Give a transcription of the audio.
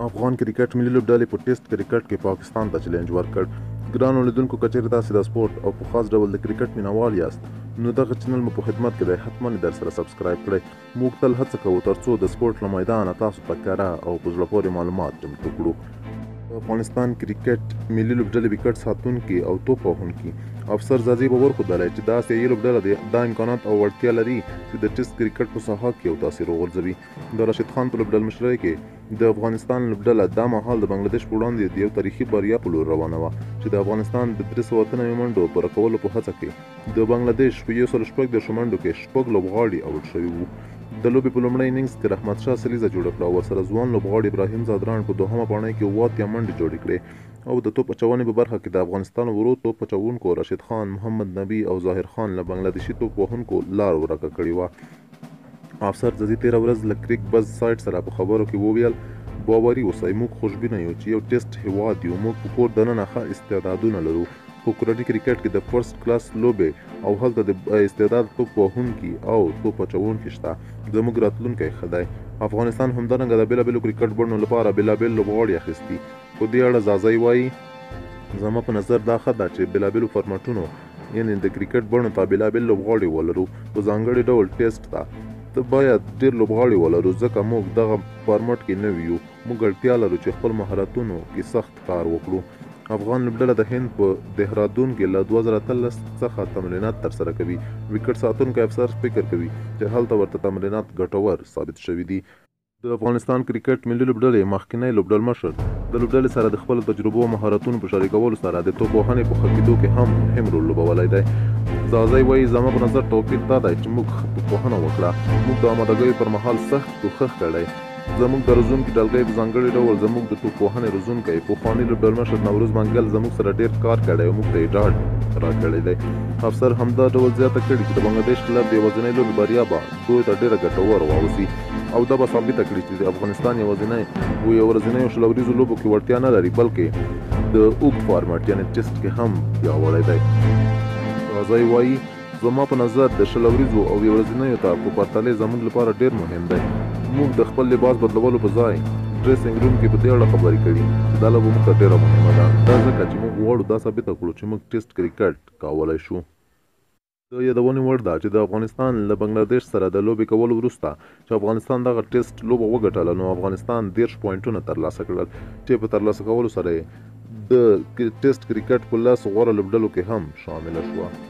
افغان کرکټ ملي لوبډلې په ټیسټ کرکټ کې پاکستان ته چلینج ورکړ. ګرانو لیدونکو، که چیرې تاسې د سپورټ او په خاص ډول د کرکټ مینوال یاست، نو دغه چینل مو په خدمت کې دی، حتما یې درسره سبسکرایب کړئ. موږ تل هڅه کوو ترڅو د سپورټ له میدانه تاسو ته کره او په زړه پورې معلومات چمتو کړو. افغانستان کرکټ ملي لوبډلې وکټ ساتونکي او توپ وهونکي افسر زازي باور ښودلی چې دا اسیایي لوبډله دا امکانات او وړتیا لري چې د ټیسټ کرکټ په ساحه کې یو تاثیر وغورځوي. د راشد خان په لوبډل مشرۍ کې د افغانستان لوبډله دا مهال د بنګلادیش په وړاندې د یو تاریخي بریا په لور روانه وه چې د افغانستان د 393 منډو پوره کولو په هڅه کې د بنګلادیش په 116 منډو کې 6 لوبغاړي آوټ شوي وو. د لوبې په لومړۍ اننګز کې رحمت شاه سلیزه جوړه کړه او ورسره ځوان لوبغاړي ابراهیم زادران په دوهمه پاڼۍ کې 7 منډې جوړې کړې او د توپ اچونې په برخه کې د افغانستان ورو توپ اچوونکو راشد خان، محمد نبی او ظاهر خان له بنګلادیشي توپ وهونکو لار ورکه کړې وه. افسر زازي 13 ورځ له کریک بز سایټ سره په خبرو کې وویل: باوري اوسئ، موږ خوشبینه یو چې یو ټیسټ هیواد یو. موږ په کور دننه ښه استعدادونه لرو. په کورني کرکټ کې د فرست کلاس لوبې او هلته د استعداد توپ وهونکي او توپ اچوونکي شته. زموږ راتلونکی ښه دی. افغانستان همدارنګه د بېلابېلو کرکټ بڼو لپاره بېلابېل لوبغاړي اخیستي. په دې اړه زازی وایي: زما په نظر دا ښه ده چې بېلابېلو فارمټونو یعنې د کرکټ بڼو ته بېلابېل لوبغاړي ولرو. په ځانګړي ډول ټیسټ ته باید ډېر لوبغاړي ولرو ځکه موږ دغه فارمټ کې نوي یو. موږ اړتیا لرو چې خپل مهارتونو کې سخت کار وکړو. افغان لوبډله د هند په دهرادون کې له 2013 څخه تمرینات ترسره کوي. وکټ ساتونکی افسر فکر کوي چې هلته ورته تمرینات ګټور ثابت شوي دي. د افغانستان کرکټ ملي لوبډلې مخکینی لوبډل مشر د لوبډلې سره د خپلو تجربو او مهارتونو په شریکولو سره د توپ وهنې په ښه کېدو کې هم مهم رول لوبولی دی. زازی وایي: زما په نظر توپیر دا دی چې موږ ښه توپ وهنه وکړه. موږ د آمادګیو پر مهال سخت کوښښ کړی. زموږ د روزونکي ډلګۍ په ځانګړي ډول زموږ د توپ وهنې روزونکی پخواني لوبډل مشر نوروز منګل زموږ سره ډېر کار کړی او موږ ته یې ډاډ راکړی دی. افسر همدا ډول زیاته کړي چې د بنګلادیش خلاف د یوازینۍ لوبې بریا به دوی ته ډېره ګټوره واوسي او دا به ثابته کړي چې د افغانستان یو ورځنیو شل ورځو لوبو کې وړتیا نه لري، بلکې د اوږد فارمټ یعنې ټیسټ کې هم پیاوړی دی. زازی وایي: زما په نظر د شل ورځو او یو ورځنیو ته په پرتلې زموږ لپاره ډېر مهم دی. موږ د خپل لباس بدلولو په ځای ډریسنګ روم کې په دې اړه خبرې کړي. دا لوبه موږ ته ډېره مهمه ده. دا ځکه چې موږ غواړو دا ثابته کړو چې موږ ټیسټ کرکټ کولی شو. د یادونې وړ ده چې د افغانستان له بنګلادیش سره د لوبې کولو وروسته چې افغانستان دغه ټیسټ لوبه وګټله، نو افغانستان 13 پوینټونه ترلاسه کړل چې په ترلاسه کولو سره یې د ټیسټ کرکټ په 10 غوره لوبډلو کې هم شامله شوه.